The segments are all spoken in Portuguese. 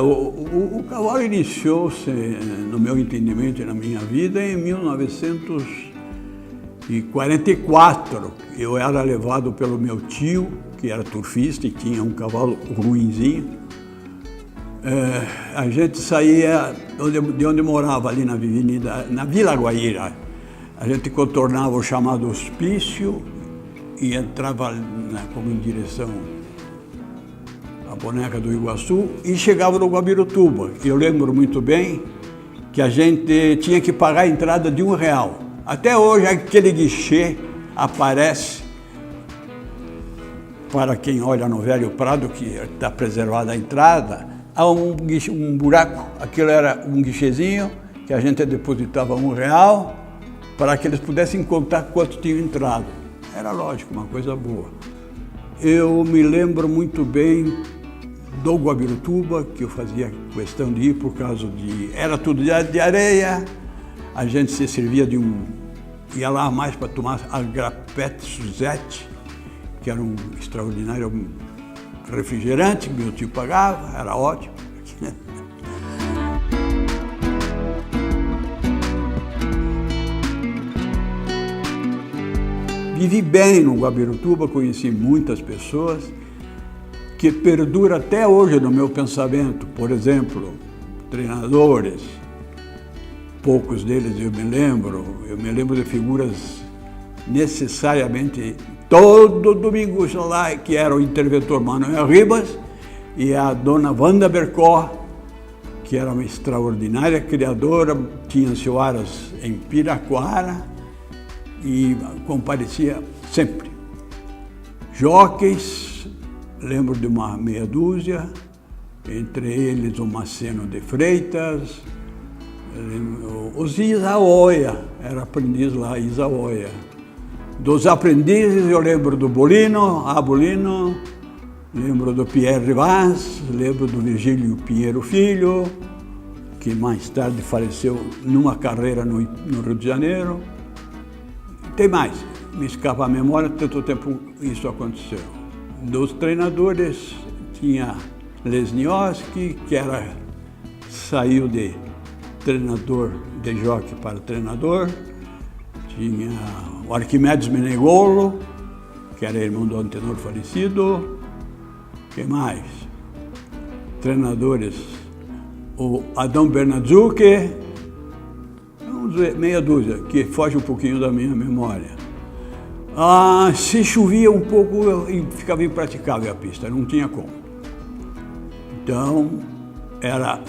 O cavalo iniciou-se, no meu entendimento e na minha vida, em 1944. Eu era levado pelo meu tio, que era turfista e tinha um cavalo ruinzinho. A gente saía de onde morava, ali na avenida, na Vila Guaíra. A gente contornava o chamado hospício e entrava como em direção à Boneca do Iguaçu e chegava no Guabirutuba. Eu lembro muito bem que a gente tinha que pagar a entrada de R$1. Até hoje aquele guichê aparece, para quem olha no Velho Prado, que está preservada a entrada, há um buraco, aquilo era um guichezinho que a gente depositava R$1 para que eles pudessem contar quanto tinham entrado. Era lógico, uma coisa boa. Eu me lembro muito bem do Guabirutuba, que eu fazia questão de ir por causa de... Era tudo de areia, a gente se servia de ia lá mais para tomar Agrapete Suzette, que era um extraordinário refrigerante que meu tio pagava, era ótimo. Vivi bem no Guabirutuba, conheci muitas pessoas, que perdura até hoje no meu pensamento. Por exemplo, treinadores, poucos deles eu me lembro de figuras necessariamente, todo domingo lá, que era o interventor Manuel Ribas e a dona Wanda Bercó, que era uma extraordinária criadora, tinha Soares em Piraquara e comparecia sempre. Jockeys, lembro de uma meia dúzia, entre eles o Maceno de Freitas, os Isaoia, era aprendiz lá, Isaoia. Dos aprendizes eu lembro do Bolino, Abolino, lembro do Pierre Rivas, lembro do Virgílio Pinheiro Filho, que mais tarde faleceu numa carreira no Rio de Janeiro. Tem mais, me escapa a memória, tanto tempo isso aconteceu. Dos treinadores, tinha Lesnioski, que saiu de treinador, de jockey para treinador. Tinha o Arquimedes Menegolo, que era irmão do Antenor falecido. Quem mais? Treinadores, o Adão Bernadzucchi, meia dúzia, que foge um pouquinho da minha memória. Se chovia um pouco, ficava impraticável a pista, não tinha como. Então, era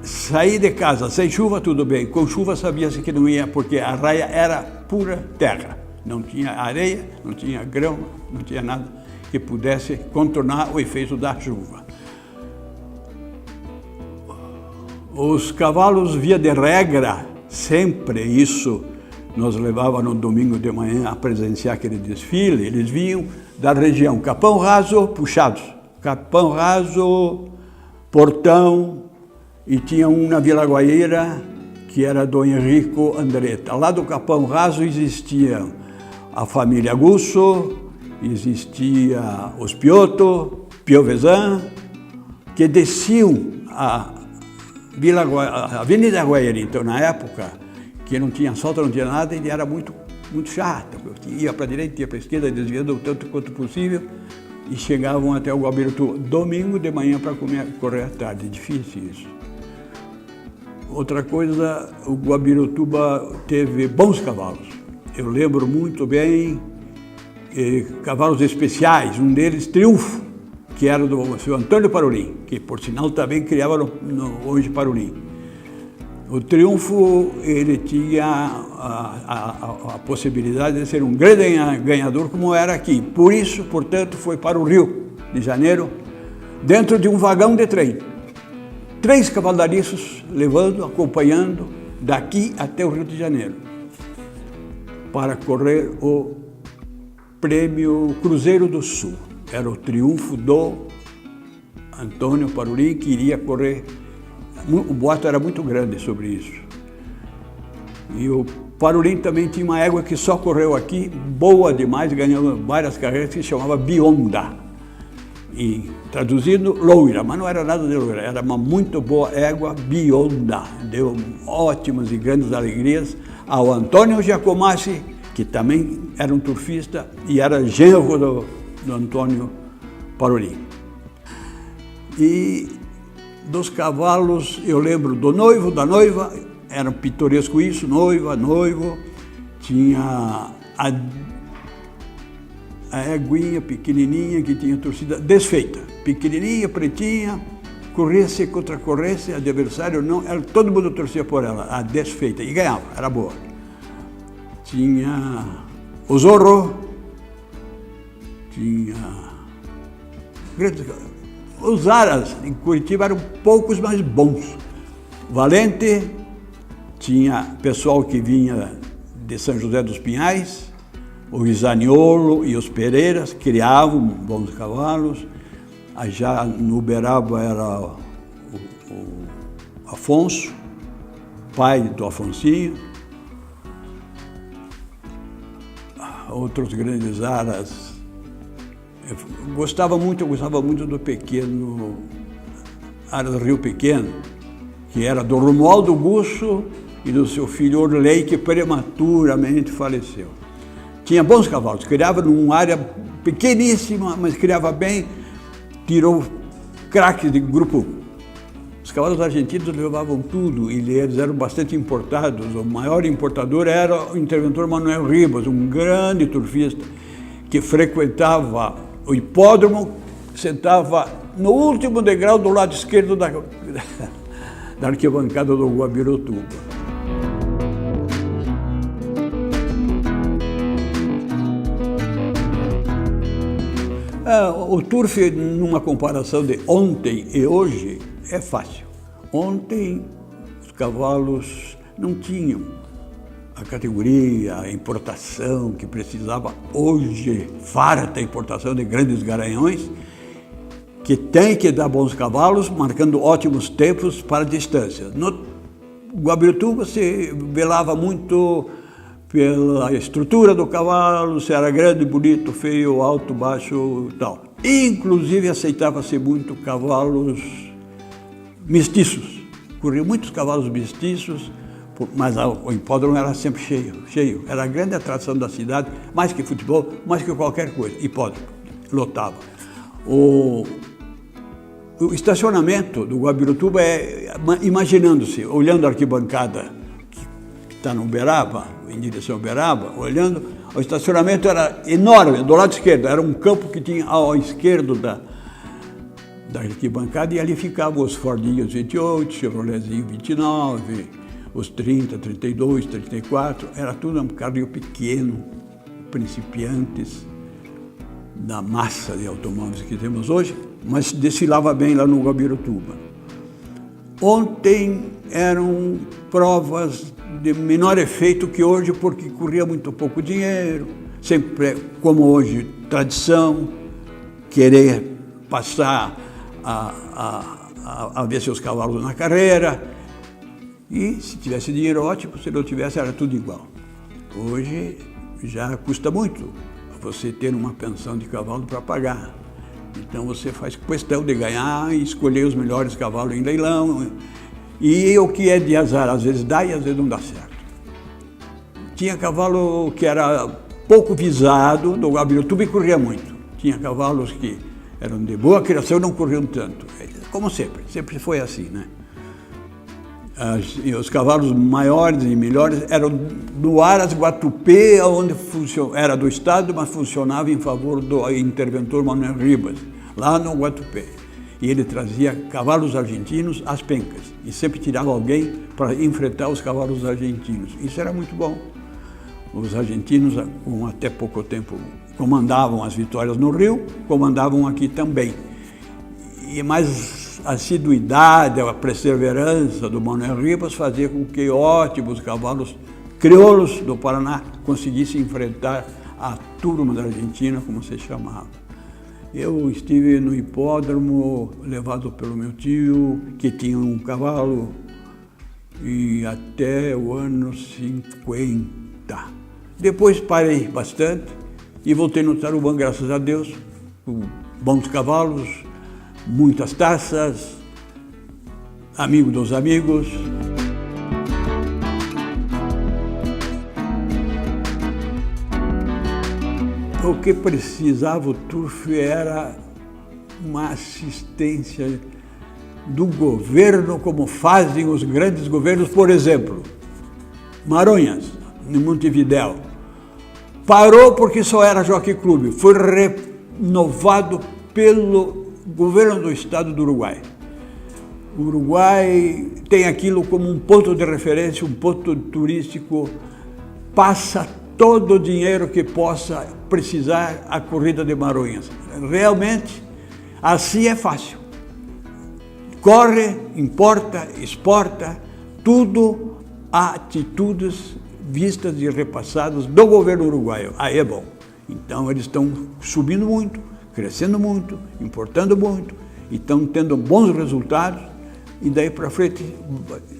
sair de casa sem chuva, tudo bem. Com chuva sabia-se que não ia, porque a raia era pura terra. Não tinha areia, não tinha grama, não tinha nada que pudesse contornar o efeito da chuva. Os cavalos, via de regra, sempre isso nos levava no domingo de manhã a presenciar aquele desfile. Eles vinham da região Capão Raso, puxados. Capão Raso, Portão, e tinha um na Vila Guaíra, que era do Henrico Andretta. Lá do Capão Raso existia a família Gusso, existia os Piotto, Piovesan, que desciam a Avenida Guaíra. Então, na época, que não tinha asfalto, não tinha nada, ele era muito chato. Ia para a direita, ia para a esquerda, desviando o tanto quanto possível, e chegavam até o Guabirutuba, domingo de manhã para correr à tarde. Difícil isso. Outra coisa, o Guabirutuba teve bons cavalos. Eu lembro muito bem cavalos especiais, um deles Triunfo, que era do seu Antônio Parolim, que por sinal também criava hoje Parolim. O Triunfo, ele tinha a possibilidade de ser um grande ganhador, como era aqui. Por isso, portanto, foi para o Rio de Janeiro, dentro de um vagão de trem. 3 cavalariços levando, acompanhando, daqui até o Rio de Janeiro, para correr o Prêmio Cruzeiro do Sul. Era o triunfo do Antônio Parolim, que iria correr. O boato era muito grande sobre isso. E o Parolim também tinha uma égua que só correu aqui, boa demais, ganhou várias carreiras, que se chamava Bionda. E traduzindo, loira, mas não era nada de loira, era uma muito boa égua bionda. Deu ótimas e grandes alegrias ao Antônio Giacomassi, que também era um turfista e era genro do Antônio Parolin. E dos cavalos, eu lembro do noivo, da noiva, era um pitoresco isso, noiva, noivo, tinha a éguinha pequenininha que tinha torcida desfeita, pequenininha, pretinha, corresse contra corresse, adversário não, todo mundo torcia por ela, a desfeita, e ganhava, era boa. Tinha o Zorro, tinha grandes, os aras em Curitiba eram poucos, mas bons. Valente, tinha pessoal que vinha de São José dos Pinhais, o Isaniolo e os Pereiras criavam bons cavalos. Já no Uberaba era o Afonso, pai do Afonsinho. Outros grandes aras. Eu gostava muito do pequeno, Aras Rio Pequeno, que era do Romualdo Gusso e do seu filho Orley, que prematuramente faleceu. Tinha bons cavalos, criava numa área pequeníssima, mas criava bem, tirou craques de grupo. Os cavalos argentinos levavam tudo e eles eram bastante importados. O maior importador era o interventor Manuel Ribas, um grande turfista que frequentava o hipódromo, sentava no último degrau do lado esquerdo da arquibancada do Guabirotuba. O turf, numa comparação de ontem e hoje, é fácil. Ontem, os cavalos não tinham a categoria, a importação que precisava. Hoje, farta importação de grandes garanhões, que tem que dar bons cavalos, marcando ótimos tempos para distâncias. No Guabirotuba se velava muito pela estrutura do cavalo, se era grande, bonito, feio, alto, baixo e tal. Inclusive aceitava-se muito cavalos mestiços. Corriam muitos cavalos mestiços, mas o hipódromo era sempre cheio. Era a grande atração da cidade, mais que futebol, mais que qualquer coisa. Hipódromo, lotava. O estacionamento do Guabirotuba imaginando-se, olhando a arquibancada que está no Uberaba, em direção ao Uberaba, olhando, o estacionamento era enorme, do lado esquerdo, era um campo que tinha ao esquerdo da arquibancada, e ali ficavam os Fordinhos 28, Chevroletzinho 29, os 30, 32, 34, era tudo um carrinho pequeno, principiantes da massa de automóveis que temos hoje, mas desfilava bem lá no Guabirotuba. Ontem eram provas de menor efeito que hoje, porque corria muito pouco dinheiro, sempre, como hoje, tradição, querer passar a ver seus cavalos na carreira, e se tivesse dinheiro, ótimo, se não tivesse, era tudo igual. Hoje já custa muito você ter uma pensão de cavalo para pagar. Então você faz questão de ganhar e escolher os melhores cavalos em leilão. E o que é de azar, às vezes dá e às vezes não dá certo. Tinha cavalo que era pouco visado, do Guabirotuba, e corria muito. Tinha cavalos que eram de boa criação e não corriam tanto. Como sempre foi assim, né? E os cavalos maiores e melhores eram do Aras Guatupê, onde era do Estado, mas funcionava em favor do interventor Manuel Ribas, lá no Guatupê. E ele trazia cavalos argentinos às pencas, e sempre tirava alguém para enfrentar os cavalos argentinos. Isso era muito bom. Os argentinos, com até pouco tempo, comandavam as vitórias no Rio, comandavam aqui também. Mas a assiduidade, a perseverança do Manuel Ribas fazia com que ótimos cavalos crioulos do Paraná conseguissem enfrentar a turma da Argentina, como se chamava. Eu estive no hipódromo, levado pelo meu tio, que tinha um cavalo, e até o ano 50. Depois parei bastante e voltei no Tarubã, graças a Deus, bons cavalos, muitas taças, amigo dos amigos. O que precisava o Turf era uma assistência do governo, como fazem os grandes governos. Por exemplo, Maronhas, em Montevidéu, parou porque só era Jockey Club, foi renovado pelo governo do estado do Uruguai. O Uruguai tem aquilo como um ponto de referência, um ponto turístico, passa todo o dinheiro que possa precisar a corrida de Maronhas. Realmente, assim é fácil. Corre, importa, exporta, tudo atitudes vistas e repassadas do governo uruguaio. Aí é bom. Então eles estão subindo muito, crescendo muito, importando muito, e estão tendo bons resultados, e daí para frente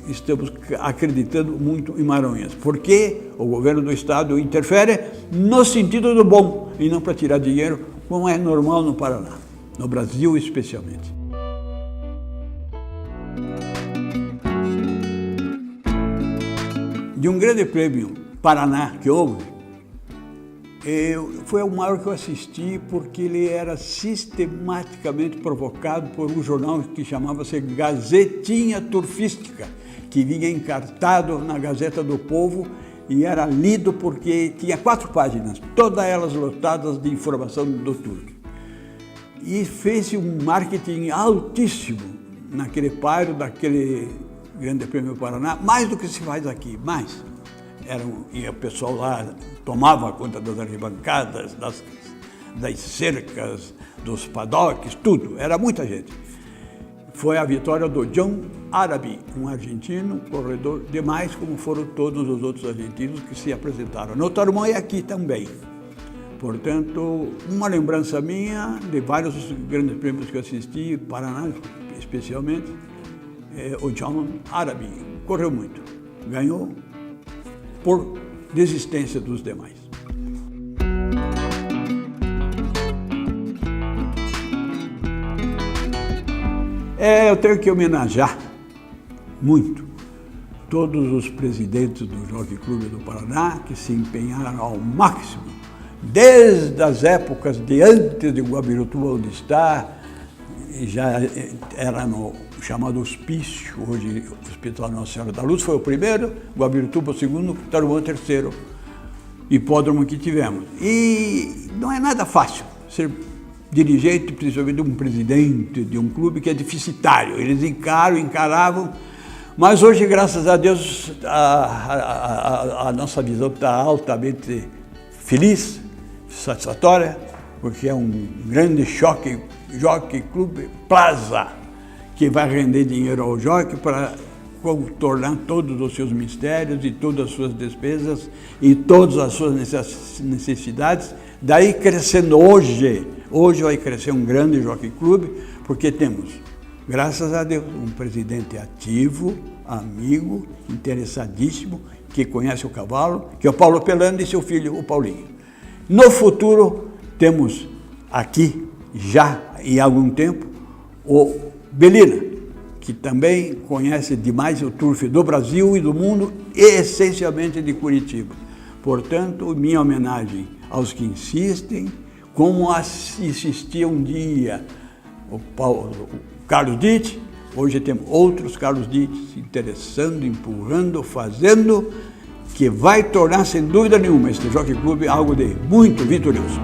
estamos acreditando muito em Maronhas, porque o governo do estado interfere no sentido do bom, e não para tirar dinheiro, como é normal no Paraná, no Brasil especialmente. De um grande prêmio Paraná que houve, foi o maior que eu assisti, porque ele era sistematicamente provocado por um jornal que chamava-se Gazetinha Turfística, que vinha encartado na Gazeta do Povo e era lido porque tinha 4 páginas, todas elas lotadas de informação do turf. E fez um marketing altíssimo naquele páreo daquele Grande Prêmio Paraná, mais do que se faz aqui, mais. E o pessoal lá tomava conta das arquibancadas, das cercas, dos paddocks, tudo, era muita gente. Foi a vitória do John Arabi, um argentino, corredor demais, como foram todos os outros argentinos que se apresentaram. No Tormão e aqui também. Portanto, uma lembrança minha de vários grandes prêmios que eu assisti, Paraná especialmente, o John Arabi correu muito, ganhou por desistência dos demais. Eu tenho que homenagear muito todos os presidentes do Jockey Club do Paraná que se empenharam ao máximo, desde as épocas de antes de Guabirutuba, onde está, já era no chamado Hospício, hoje Hospital Nossa Senhora da Luz, foi o primeiro, Guabirutuba o segundo, Tarumã o terceiro hipódromo que tivemos. E não é nada fácil ser dirigente, principalmente de um presidente de um clube que é deficitário. Eles encaravam, mas hoje, graças a Deus, a nossa visão está altamente feliz, satisfatória, porque é um grande Jockey Club Plaza, que vai render dinheiro ao jockey para contornar todos os seus mistérios e todas as suas despesas e todas as suas necessidades. Daí crescendo hoje vai crescer um grande Jockey Club, porque temos, graças a Deus, um presidente ativo, amigo, interessadíssimo, que conhece o cavalo, que é o Paulo Pelando, e seu filho, o Paulinho. No futuro, temos aqui, já em algum tempo, o Belina, que também conhece demais o turf do Brasil e do mundo, e essencialmente de Curitiba. Portanto, minha homenagem aos que insistem, como insistia um dia o Carlos Ditt. Hoje temos outros Carlos Ditt se interessando, empurrando, fazendo, que vai tornar, sem dúvida nenhuma, este Jockey Club algo de muito vitorioso.